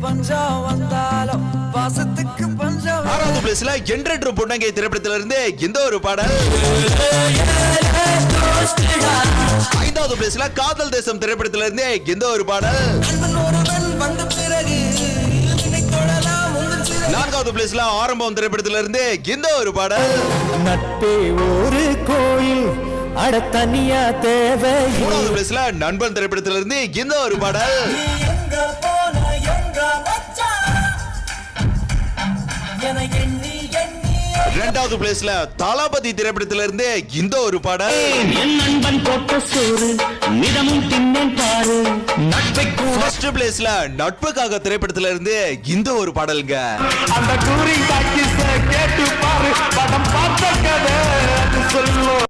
பஞ்சம் வந்தாலும் பாசத்துக்கு பஞ்சம். 6வது பிளேஸ்ல என்றென்று பொன்னங்கை திரைப்படத்தில இருந்து இந்த ஒரு பாடல். 5வது பிளேஸ்ல காதல் தேசம் திரைப்படத்தில இருந்து இந்த ஒரு பாடல். 4வது பிளேஸ்ல ஆரம்பம் திரைப்படத்தில இருந்து இந்த ஒரு பாடல். நட்பே ஒரு கோயில் அட தனியா தேவை. 3வது பிளேஸ்ல நண்பன் திரைப்படத்தில இருந்து இந்த ஒரு பாடல். 2வது பிளேஸ்ல தளபதி திரைப்படத்தில இருந்து இந்த ஒரு பாடல். என் நண்பன் போட்ட சோறு நிதமும் தின்னேன் பாரு. ஃபர்ஸ்ட் பிளேஸ்ல நட்புக்காக திரைப்படத்தில இருந்து இந்த ஒரு பாடல்ங்க. அந்த டூரிங் டாக்கீஸ் கேட்டு பாரு படம் பார்த்த கதை அது சொல்லும்.